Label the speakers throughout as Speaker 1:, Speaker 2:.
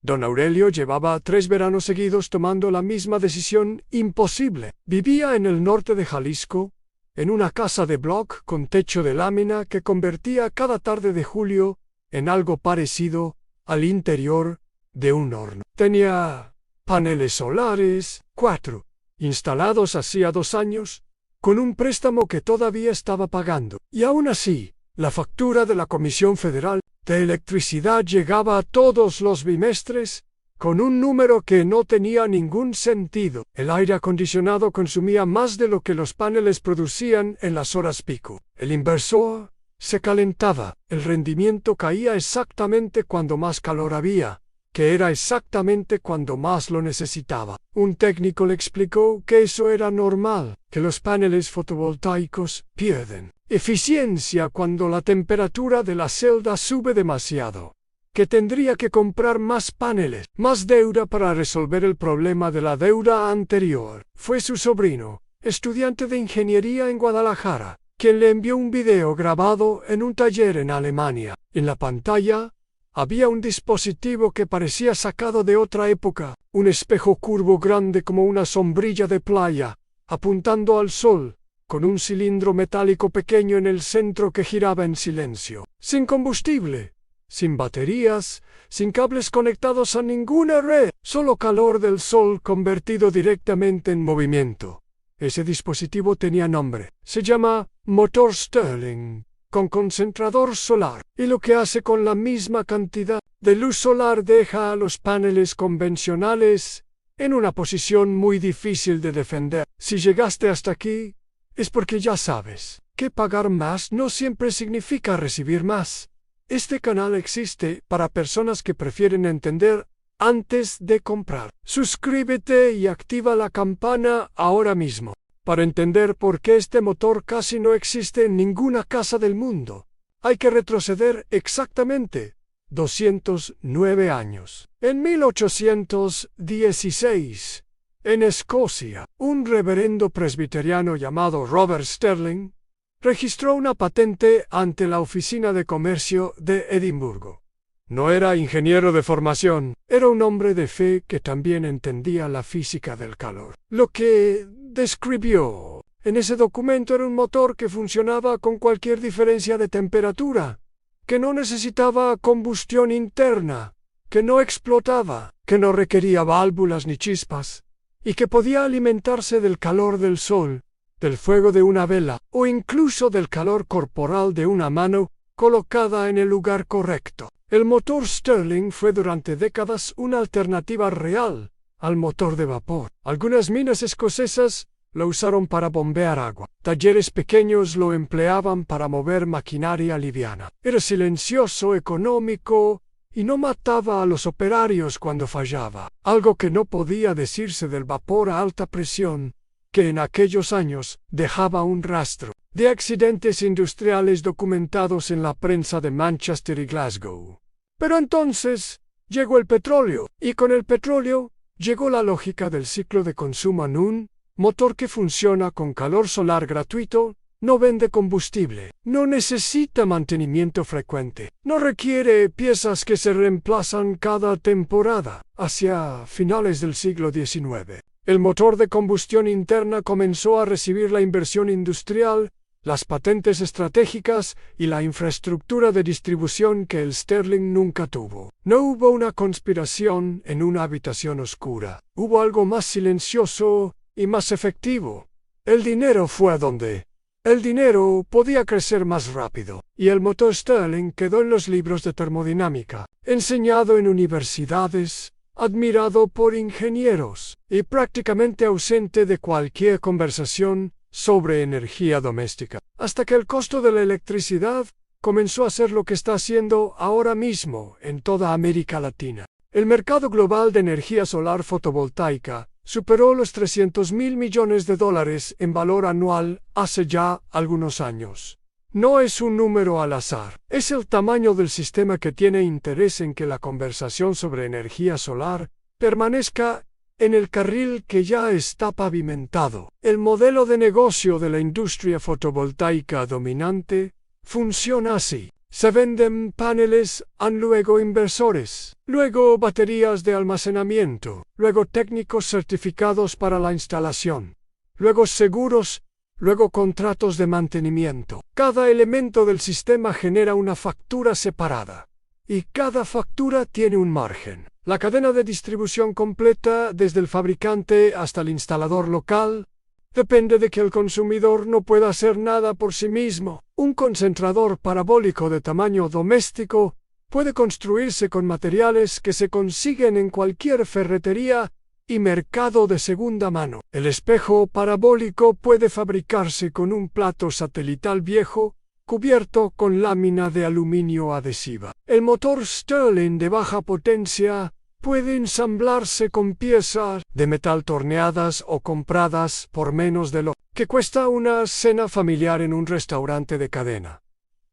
Speaker 1: Don Aurelio llevaba 3 veranos seguidos tomando la misma decisión imposible. Vivía en el norte de Jalisco, en una casa de bloc con techo de lámina que convertía cada tarde de julio en algo parecido al interior de un horno. Tenía paneles solares, 4, instalados hacía 2 años, con un préstamo que todavía estaba pagando. Y aún así, la factura de la Comisión Federal de Electricidad llegaba todos los bimestres con un número que no tenía ningún sentido. El aire acondicionado consumía más de lo que los paneles producían en las horas pico. El inversor se calentaba. El rendimiento caía exactamente cuando más calor había, que era exactamente cuando más lo necesitaba. Un técnico le explicó que eso era normal, que los paneles fotovoltaicos pierden eficiencia cuando la temperatura de la celda sube demasiado, que tendría que comprar más paneles, más deuda para resolver el problema de la deuda anterior. Fue su sobrino, estudiante de ingeniería en Guadalajara, quien le envió un video grabado en un taller en Alemania. En la pantalla había un dispositivo que parecía sacado de otra época, un espejo curvo grande como una sombrilla de playa, apuntando al sol, con un cilindro metálico pequeño en el centro que giraba en silencio, sin combustible, sin baterías, sin cables conectados a ninguna red, solo calor del sol convertido directamente en movimiento. Ese dispositivo tenía nombre. Se llama motor Stirling, con concentrador solar, y lo que hace con la misma cantidad de luz solar deja a los paneles convencionales en una posición muy difícil de defender. Si llegaste hasta aquí, es porque ya sabes que pagar más no siempre significa recibir más. Este canal existe para personas que prefieren entender antes de comprar. Suscríbete y activa la campana ahora mismo para entender por qué este motor casi no existe en ninguna casa del mundo. Hay que retroceder exactamente 209 años. En 1816, en Escocia, un reverendo presbiteriano llamado Robert Stirling registró una patente ante la Oficina de Comercio de Edimburgo. No era ingeniero de formación, era un hombre de fe que también entendía la física del calor. Lo que describió en ese documento era un motor que funcionaba con cualquier diferencia de temperatura, que no necesitaba combustión interna, que no explotaba, que no requería válvulas ni chispas, y que podía alimentarse del calor del sol, del fuego de una vela, o incluso del calor corporal de una mano colocada en el lugar correcto. El motor Stirling fue durante décadas una alternativa real al motor de vapor. Algunas minas escocesas lo usaron para bombear agua. Talleres pequeños lo empleaban para mover maquinaria liviana. Era silencioso, económico, y no mataba a los operarios cuando fallaba, algo que no podía decirse del vapor a alta presión, que en aquellos años dejaba un rastro de accidentes industriales documentados en la prensa de Manchester y Glasgow. Pero entonces llegó el petróleo, y con el petróleo llegó la lógica del ciclo de consumo en un motor que funciona con calor solar gratuito. No vende combustible, no necesita mantenimiento frecuente, no requiere piezas que se reemplazan cada temporada. Hacia finales del siglo XIX, el motor de combustión interna comenzó a recibir la inversión industrial, las patentes estratégicas y la infraestructura de distribución que el Stirling nunca tuvo. No hubo una conspiración en una habitación oscura, hubo algo más silencioso y más efectivo. El dinero fue a donde el dinero podía crecer más rápido, y el motor Stirling quedó en los libros de termodinámica, enseñado en universidades, admirado por ingenieros, y prácticamente ausente de cualquier conversación sobre energía doméstica, hasta que el costo de la electricidad comenzó a ser lo que está haciendo ahora mismo en toda América Latina. El mercado global de energía solar fotovoltaica superó los $300.000 millones en valor anual hace ya algunos años. No es un número al azar, es el tamaño del sistema que tiene interés en que la conversación sobre energía solar permanezca en el carril que ya está pavimentado. El modelo de negocio de la industria fotovoltaica dominante funciona así. Se venden paneles, luego inversores, luego baterías de almacenamiento, luego técnicos certificados para la instalación, luego seguros, luego contratos de mantenimiento. Cada elemento del sistema genera una factura separada, y cada factura tiene un margen. La cadena de distribución completa, desde el fabricante hasta el instalador local, depende de que el consumidor no pueda hacer nada por sí mismo. Un concentrador parabólico de tamaño doméstico puede construirse con materiales que se consiguen en cualquier ferretería y mercado de segunda mano. El espejo parabólico puede fabricarse con un plato satelital viejo cubierto con lámina de aluminio adhesiva. El motor Stirling de baja potencia puede ensamblarse con piezas de metal torneadas o compradas por menos de lo que cuesta una cena familiar en un restaurante de cadena.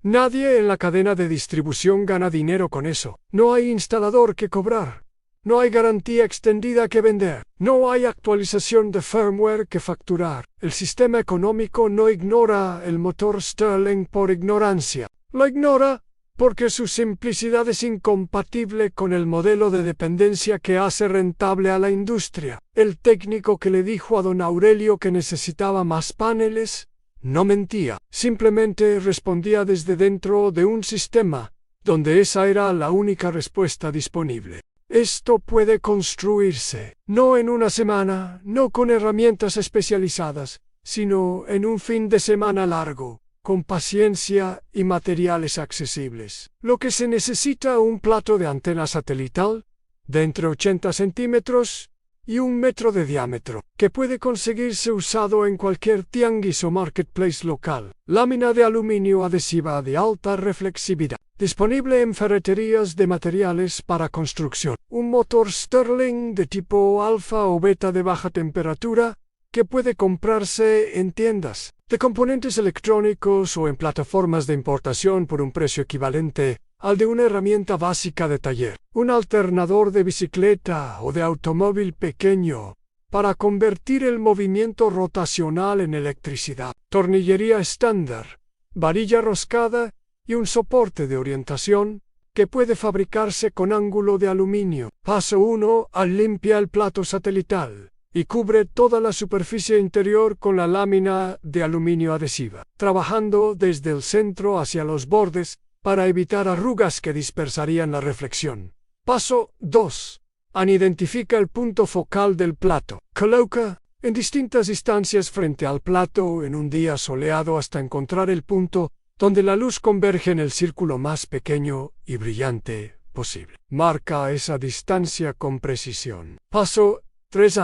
Speaker 1: Nadie en la cadena de distribución gana dinero con eso. No hay instalador que cobrar. No hay garantía extendida que vender. No hay actualización de firmware que facturar. El sistema económico no ignora el motor Stirling por ignorancia. Lo ignora porque su simplicidad es incompatible con el modelo de dependencia que hace rentable a la industria. El técnico que le dijo a don Aurelio que necesitaba más paneles no mentía. Simplemente respondía desde dentro de un sistema donde esa era la única respuesta disponible. Esto puede construirse, no en una semana, no con herramientas especializadas, sino en un fin de semana largo, con paciencia y materiales accesibles. Lo que se necesita un plato de antena satelital, de entre 80 centímetros y 1 metro de diámetro, que puede conseguirse usado en cualquier tianguis o marketplace local. Lámina de aluminio adhesiva de alta reflexividad, disponible en ferreterías de materiales para construcción. Un motor Stirling de tipo alfa o beta de baja temperatura que puede comprarse en tiendas de componentes electrónicos o en plataformas de importación por un precio equivalente al de una herramienta básica de taller. Un alternador de bicicleta o de automóvil pequeño para convertir el movimiento rotacional en electricidad. Tornillería estándar, varilla roscada y un soporte de orientación que puede fabricarse con ángulo de aluminio. Paso 1. Limpia el plato satelital y cubre toda la superficie interior con la lámina de aluminio adhesiva, trabajando desde el centro hacia los bordes para evitar arrugas que dispersarían la reflexión. Paso 2. Identifica el punto focal del plato. Coloca en distintas distancias frente al plato en un día soleado hasta encontrar el punto donde la luz converge en el círculo más pequeño y brillante posible. Marca esa distancia con precisión. Paso 3.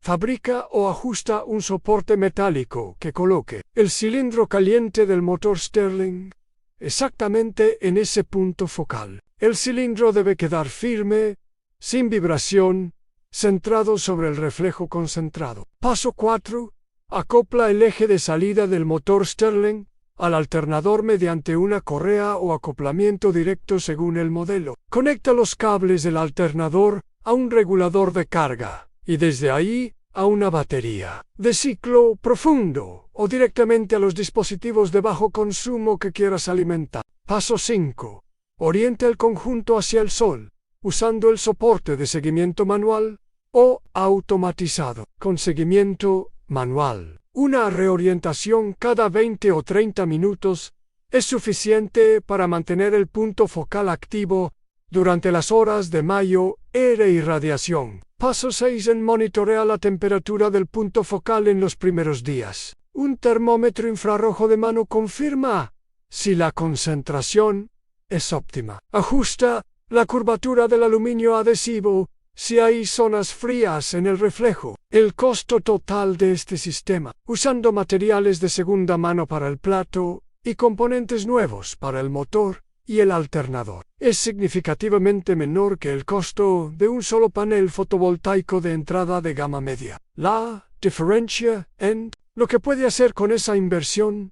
Speaker 1: Fabrica o ajusta un soporte metálico que coloque el cilindro caliente del motor Stirling exactamente en ese punto focal. El cilindro debe quedar firme, sin vibración, centrado sobre el reflejo concentrado. Paso 4. Acopla el eje de salida del motor Stirling al alternador mediante una correa o acoplamiento directo según el modelo. Conecta los cables del alternador a un regulador de carga y desde ahí a una batería de ciclo profundo o directamente a los dispositivos de bajo consumo que quieras alimentar. Paso 5. Orienta el conjunto hacia el sol, usando el soporte de seguimiento manual o automatizado. Con seguimiento manual, una reorientación cada 20 o 30 minutos es suficiente para mantener el punto focal activo durante las horas de mayor irradiación. Paso 6. Monitorea la temperatura del punto focal en los primeros días. Un termómetro infrarrojo de mano confirma si la concentración es óptima. Ajusta la curvatura del aluminio adhesivo si hay zonas frías en el reflejo. El costo total de este sistema, usando materiales de segunda mano para el plato y componentes nuevos para el motor y el alternador, es significativamente menor que el costo de un solo panel fotovoltaico de entrada de gama media. La diferencia en lo que puede hacer con esa inversión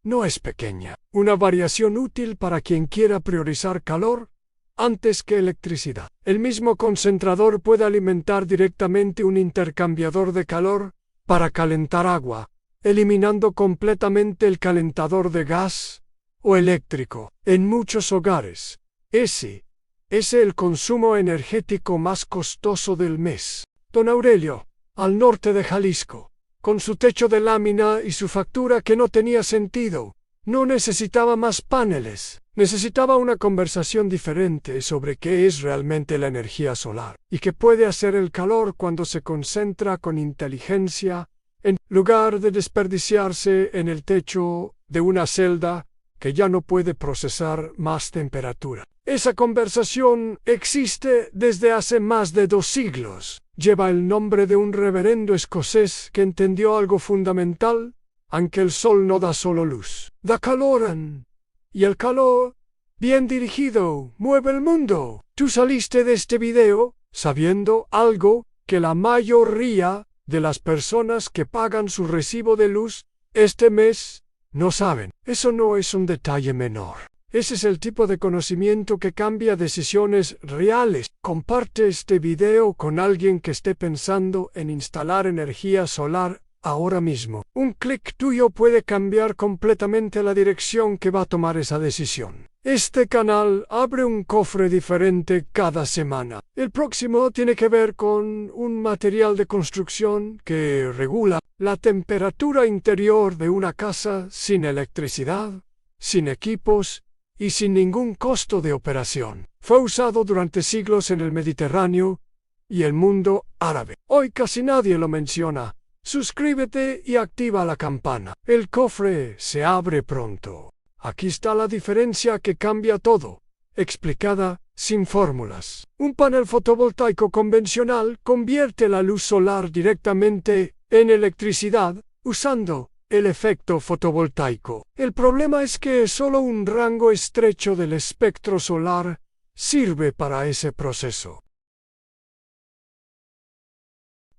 Speaker 1: no es pequeña. Una variación útil para quien quiera priorizar calor antes que electricidad. El mismo concentrador puede alimentar directamente un intercambiador de calor para calentar agua, eliminando completamente el calentador de gas o eléctrico. En muchos hogares, ese es el consumo energético más costoso del mes. Don Aurelio, al norte de Jalisco, con su techo de lámina y su factura que no tenía sentido, no necesitaba más paneles. Necesitaba una conversación diferente sobre qué es realmente la energía solar y qué puede hacer el calor cuando se concentra con inteligencia en lugar de desperdiciarse en el techo de una celda que ya no puede procesar más temperatura. Esa conversación existe desde hace más de 2 siglos. Lleva el nombre de un reverendo escocés que entendió algo fundamental, aunque el sol no da solo luz, da calor. Y el calor, bien dirigido, mueve el mundo. Tú saliste de este video sabiendo algo que la mayoría de las personas que pagan su recibo de luz este mes no saben. Eso no es un detalle menor. Ese es el tipo de conocimiento que cambia decisiones reales. Comparte este video con alguien que esté pensando en instalar energía solar ahora mismo. Un clic tuyo puede cambiar completamente la dirección que va a tomar esa decisión. Este canal abre un cofre diferente cada semana. El próximo tiene que ver con un material de construcción que regula la temperatura interior de una casa sin electricidad, sin equipos y sin ningún costo de operación. Fue usado durante siglos en el Mediterráneo y el mundo árabe. Hoy casi nadie lo menciona. Suscríbete y activa la campana. El cofre se abre pronto. Aquí está la diferencia que cambia todo, explicada sin fórmulas. Un panel fotovoltaico convencional convierte la luz solar directamente en electricidad usando el efecto fotovoltaico. El problema es que solo un rango estrecho del espectro solar sirve para ese proceso.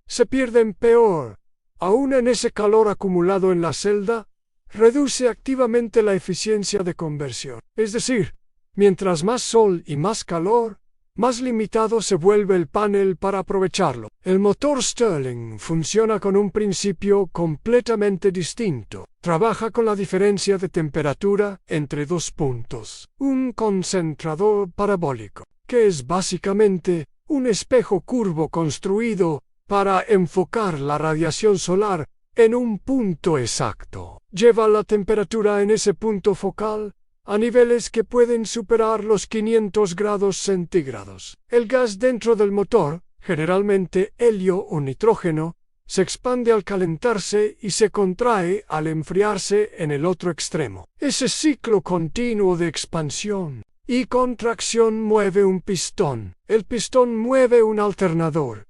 Speaker 1: Se pierden peor. Aún en ese calor acumulado en la celda, reduce activamente la eficiencia de conversión. Es decir, mientras más sol y más calor, más limitado se vuelve el panel para aprovecharlo. El motor Stirling funciona con un principio completamente distinto. Trabaja con la diferencia de temperatura entre 2 puntos. Un concentrador parabólico, que es básicamente un espejo curvo construido para enfocar la radiación solar en un punto exacto. Lleva la temperatura en ese punto focal a niveles que pueden superar los 500 grados centígrados. El gas dentro del motor, generalmente helio o nitrógeno, se expande al calentarse y se contrae al enfriarse en el otro extremo. Ese ciclo continuo de expansión y contracción mueve un pistón. El pistón mueve un alternador.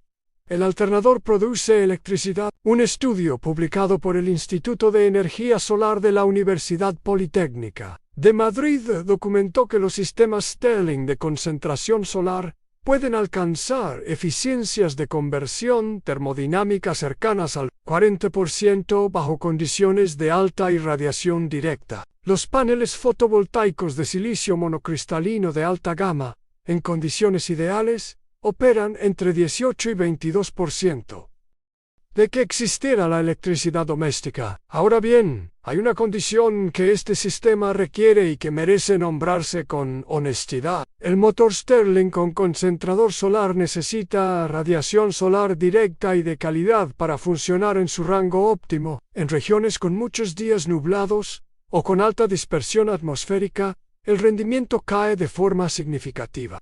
Speaker 1: El alternador produce electricidad. Un estudio publicado por el Instituto de Energía Solar de la Universidad Politécnica de Madrid documentó que los sistemas Stirling de concentración solar pueden alcanzar eficiencias de conversión termodinámica cercanas al 40% bajo condiciones de alta irradiación directa. Los paneles fotovoltaicos de silicio monocristalino de alta gama, en condiciones ideales, operan entre 18 y 22% de que existiera la electricidad doméstica. Ahora bien, hay una condición que este sistema requiere y que merece nombrarse con honestidad. El motor Stirling con concentrador solar necesita radiación solar directa y de calidad para funcionar en su rango óptimo. En regiones con muchos días nublados o con alta dispersión atmosférica, el rendimiento cae de forma significativa.